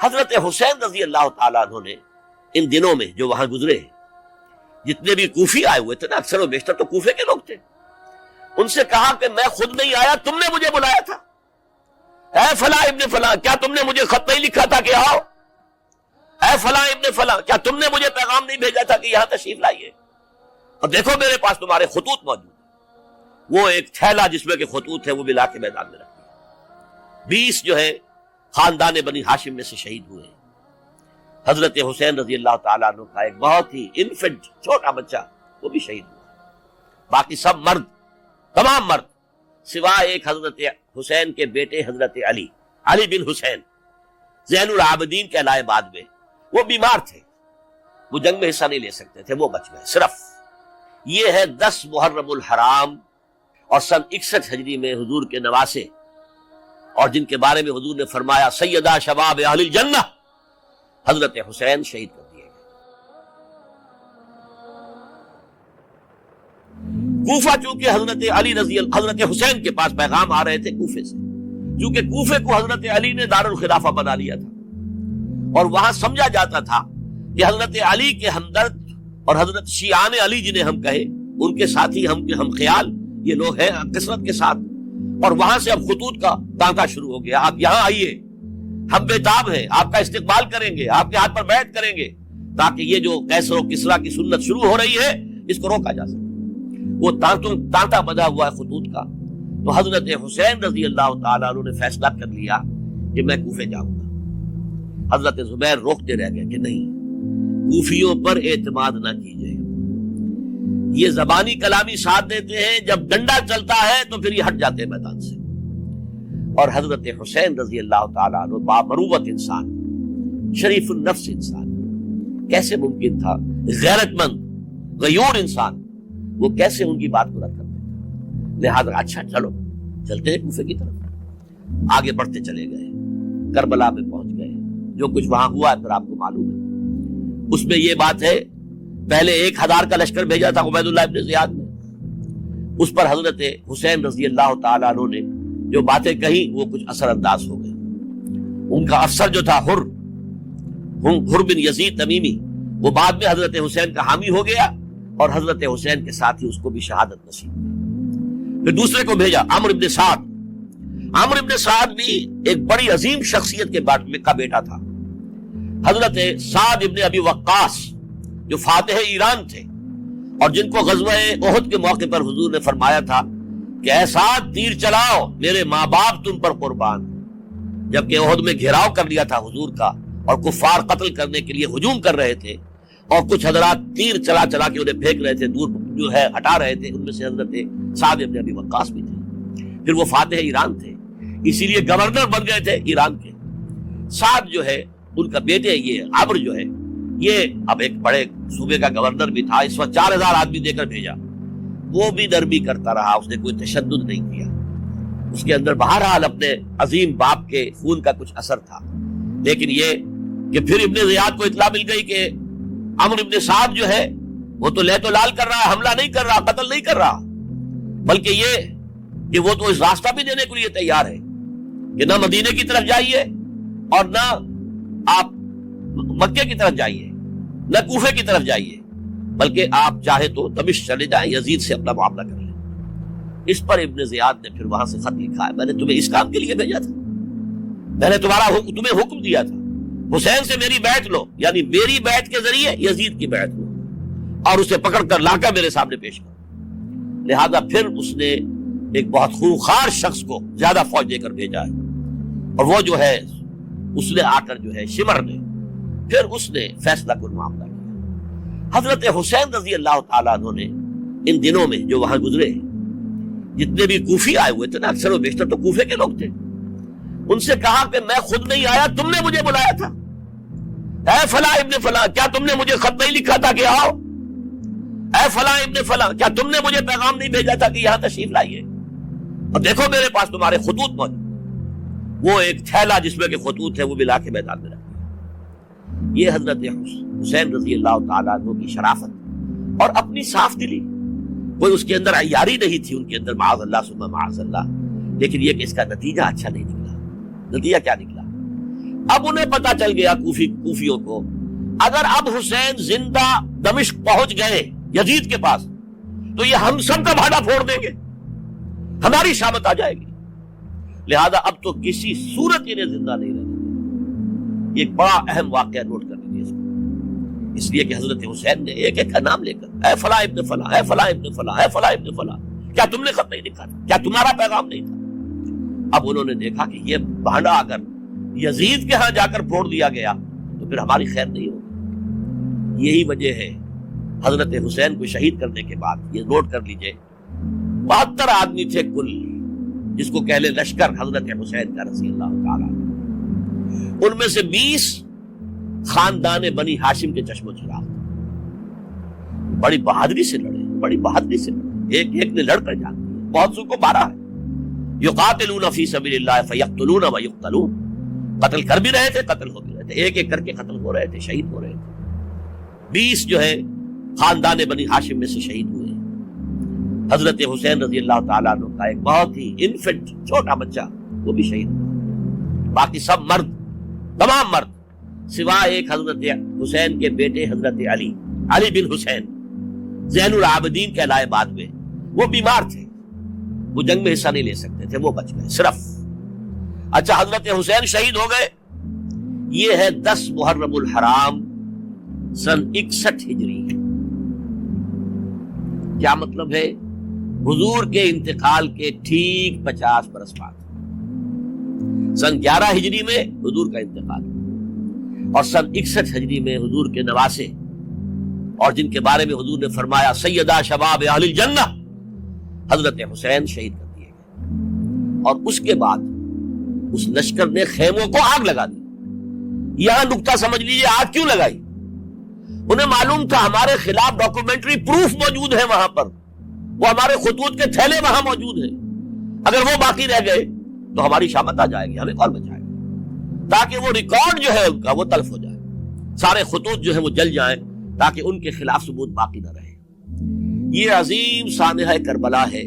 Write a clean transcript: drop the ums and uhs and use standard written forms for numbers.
حضرت حسین رضی اللہ تعالیٰ عنہ نے ان دنوں میں جو وہاں گزرے ہیں، جتنے بھی کوفی آئے ہوئے تھے نا، اکثر و بیشتر تو کوفے کے لوگ تھے، ان سے کہا کہ میں خود نہیں آیا، تم نے مجھے بلایا تھا، اے فلاں ابن فلاں، کیا تم نے مجھے خط نہیں لکھا تھا کہ آؤ؟ اے فلاں ابن فلاں، کیا تم نے مجھے پیغام نہیں بھیجا تھا کہ یہاں تشریف لائیے؟ اور دیکھو میرے پاس تمہارے خطوط موجود ہیں۔ وہ ایک تھیلا جس میں کہ خطوط ہے وہ بھی لا کے میدان میں رکھ دیا۔ 20 جو ہے خاندان بنی ہاشم میں سے شہید ہوئے ہیں۔ حضرت حسین رضی اللہ تعالیٰ عنہ کا ایک بہت ہی انفنٹ چھوٹا بچہ وہ بھی شہید ہوا، باقی سب مرد، تمام مرد، سوائے ایک حضرت حسین کے بیٹے حضرت علی بن حسین زین العابدین کہلائے بعد میں، وہ بیمار تھے، وہ جنگ میں حصہ نہیں لے سکتے تھے، وہ بچ گئے۔ صرف یہ ہے 10 محرم الحرام اور سن 61 ہجری میں حضور کے نواسے، اور جن کے بارے میں حضور نے فرمایا سیدہ شباب اہل الجنہ، حضرت حسین شہید کر دیے گئے۔ کوفہ چونکہ حضرت حسین کے پاس پیغام آ رہے تھے کوفے سے، چونکہ کوفے کو حضرت علی نے دار الخلافہ بنا لیا تھا، اور وہاں سمجھا جاتا تھا کہ حضرت علی کے ہمدرد اور حضرت شیعان علی جنہیں ہم کہے، ان کے ساتھی ہم خیال یہ لوگ ہیں کثرت کے ساتھ، اور وہاں سے اب خطوط کا تانکا شروع ہو گیا، آپ یہاں آئیے، ہم بےتاب ہیں، آپ کا استقبال کریں گے، آپ کے ہاتھ پر بیعت کریں گے، تاکہ یہ جو قیصر و کسریٰ کی سنت شروع ہو رہی ہے اس کو روکا جا سکے۔ وہ تانتا بندھا ہوا ہے خطوط کا، تو حضرت حسین رضی اللہ تعالیٰ عنہ نے فیصلہ کر لیا کہ میں کوفے جاؤں گا۔ حضرت زبیر روکتے رہ گئے کہ نہیں، کوفیوں پر اعتماد نہ کیجیے، یہ زبانی کلامی ساتھ دیتے ہیں، جب ڈنڈا چلتا ہے تو پھر یہ ہٹ جاتے ہیں میدان سے۔ اور حضرت حسین رضی اللہ تعالیٰ عنہ بامروت انسان، شریف النفس انسان، کیسے ممکن تھا غیرت مند غیور انسان وہ کیسے ان کی بات کو رد کر دیتا؟ لہذا اچھا چلو چلتے ہیں کوفے کی طرف۔ آگے بڑھتے چلے گئے، کربلا میں پہنچ گئے، جو کچھ وہاں ہوا ہے پھر آپ کو معلوم ہے۔ اس میں یہ بات ہے، پہلے 1000 کا لشکر بھیجا تھا عبید اللہ ابن زیاد نے، اس پر حضرت حسین رضی اللہ تعالیٰ عنہ نے جو باتیں کہیں وہ کچھ اثر انداز ہو گئی۔ ان کا افسر جو تھا حر بن یزید تمیمی، وہ بعد میں حضرت حسین کا حامی ہو گیا، اور حضرت حسین کے ساتھ ہی اس کو بھی شہادت نصیب ہوئی۔ پھر دوسرے کو بھیجا عمرو ابن سعد۔ عمرو ابن سعد بھی ایک بڑی عظیم شخصیت کا بیٹا تھا، حضرت سعد ابن ابی وقاص جو فاتح ایران تھے، اور جن کو غزوہ احد کے موقع پر حضور نے فرمایا تھا کہ اے سعد تیر چلاؤ، میرے ماں باپ تم پر قربان۔ جبکہ احد میں گھیراؤ کر لیا تھا حضور کا، اور کفار قتل کرنے کے لیے ہجوم کر رہے تھے، اور کچھ حضرات تیر چلا چلا کے انہیں پھینک رہے تھے، دور جو ہے ہٹا رہے تھے، ان میں سے حضرت سعد ابن ابی وقاص بھی تھے۔ پھر وہ فاتح ایران تھے، اسی لیے گورنر بن گئے تھے ایران کے۔ سعد جو ہے ان کا بیٹے، یہ عمرو جو ہے یہ اب ایک بڑے صوبے کا گورنر بھی تھا، اس وقت 4000 آدمی دے کر بھیجا، وہ بھی نرمی کرتا رہا، اس نے کوئی تشدد نہیں کیا، اس کے اندر بہرحال اپنے عظیم باپ کے خون کا کچھ اثر تھا۔ لیکن یہ کہ پھر ابن زیاد کو اطلاع مل گئی کہ عمرو ابن سعد جو ہے وہ تو لے تو لال کر رہا ہے، حملہ نہیں کر رہا، قتل نہیں کر رہا، بلکہ یہ کہ وہ تو اس راستہ بھی دینے کے لیے تیار ہے کہ نہ مدینے کی طرف جائیے اور نہ آپ مکے کی طرف جائیے، نہ کوفے کی طرف جائیے، بلکہ آپ چاہے تو دمشق چلے جائیں، یزید سے اپنا معاملہ کر لیں۔ اس پر ابن زیاد نے پھر وہاں سے خط لکھا ہے، میں نے تمہیں اس کام کے لیے بھیجا تھا، میں نے تمہیں حکم دیا تھا حسین سے میری بیعت لو، یعنی میری بیعت کے ذریعے یزید کی بیعت لو، اور اسے پکڑ کر لا کر میرے سامنے پیش کرو۔ لہذا پھر اس نے ایک بہت خونخوار شخص کو زیادہ فوج دے کر بھیجا ہے، اور وہ جو ہے اس نے آ کر جو ہے شمر نے پھر اس نے فیصلہ کن معاملہ کیا۔ حضرت حسین رضی اللہ تعالیٰ عنہ نے ان دنوں میں جو وہاں گزرے جتنے بھی کوفی آئے ہوئے تھے نا، اکثر و بیشتر تو کوفے کے لوگ تھے، ان سے کہا کہ میں خود نہیں آیا، تم نے مجھے بلایا تھا، اے فلاں ابن فلاں کیا تم نے مجھے خط نہیں لکھا تھا کہ آؤ؟ اے فلاں ابن فلاں کیا تم نے مجھے پیغام نہیں بھیجا تھا کہ یہاں تشریف لائیے؟ اور دیکھو میرے پاس تمہارے خطوط موجود، وہ ایک تھیلا جس میں کہ خطوط ہے وہ بھی لا کے میدان میں رکھ دیا۔ یہ حضرت حسین رضی اللہ تعالیٰ عنہ کی شرافت اور اپنی صاف دلی، کوئی اس کے اندر عیاری نہیں تھی ان کے اندر، معاذ اللہ ثم معاذ اللہ، لیکن یہ کہ اس کا نتیجہ اچھا نہیں نکلا۔ نتیجہ کیا نکلا؟ اب انہیں پتا چل گیا کوفیوں کو، اگر اب حسین زندہ دمشق پہنچ گئے یزید کے پاس تو یہ ہم سب کا بھاڑا پھوڑ دیں گے، ہماری شامت آ جائے گی، لہذا اب تو کسی صورت انہیں زندہ نہیں رہنے دیں۔ یہ ایک بڑا اہم واقعہ نوٹ کر لیجیے اس کو، اس لیے کہ حضرت حسین نے ایک ایک کا نام لے کر، اے فلاں ابن فلاں، اے فلاں ابن فلاں، اے فلاں ابن فلاں، کیا تم نے خط نہیں لکھا تھا؟ کیا تمہارا پیغام نہیں تھا؟ اب انہوں نے دیکھا کہ یہ بھانڈا اگر یزید کے ہاں جا کر پھوڑ دیا گیا تو پھر ہماری خیر نہیں ہوگی۔ یہی وجہ ہے حضرت حسین کو شہید کرنے کے بعد، یہ نوٹ کر لیجئے، 72 آدمی تھے کل، جس کو کہہ لے لشکر حضرت حسین کا رضی اللہ تعالیٰ، ان میں سے 20 خاندان بنی ہاشم کے چشم و چراغ، بڑی بہادری سے لڑے، بڑی بہادری سے لڑے، ایک ایک نے لڑ کر جان دیا، بہت سو کو مارا ہے۔ یقاتلون فی سبیل اللہ فیقتلون ویقتلون، قتل کر بھی رہے تھے، قتل ہو بھی رہے تھے، ایک ایک کر کے قتل ہو رہے تھے، شہید ہو رہے تھے۔ 20 جو ہے خاندان بنی ہاشم میں سے شہید ہوئے۔ حضرت حسین رضی اللہ تعالیٰ عنہ کا ایک بہت ہی انفنٹ چھوٹا بچہ وہ بھی شہید ہوا، باقی سب مرد، تمام مرد، سوائے ایک حضرت حسین کے بیٹے حضرت علی بن حسین زین العابدین کہلائے بعد میں، وہ بیمار تھے، وہ جنگ میں حصہ نہیں لے سکتے تھے، وہ بچ گئے صرف۔ اچھا، حضرت حسین شہید ہو گئے، یہ ہے 10 محرم الحرام سن 61 ہجری۔ کیا مطلب ہے؟ حضور کے انتقال کے ٹھیک 50 برس بعد، سن 11 ہجری میں حضور کا انتقال، اور سن 61 ہجری میں حضور کے نواسے، اور جن کے بارے میں حضور نے فرمایا سیدہ شباب اہل الجنہ، حضرت حسین شہید کر دیے گئے۔ اور اس کے بعد اس لشکر نے خیموں کو آگ لگا دی۔ یہاں نکتہ سمجھ لیجیے، آگ کیوں لگائی؟ انہیں معلوم تھا ہمارے خلاف ڈاکومنٹری پروف موجود ہے وہاں پر، وہ ہمارے خطوط کے تھیلے وہاں موجود ہیں، اگر وہ باقی رہ گئے تو ہماری شامت آ جائے گی، ہمیں کون بچائے گا؟ تاکہ وہ ریکارڈ جو ہے ان کا وہ تلف ہو جائے، سارے خطوط جو ہیں وہ جل جائیں، تاکہ ان کے خلاف ثبوت باقی نہ رہے۔ یہ عظیم سانحہ کربلا ہے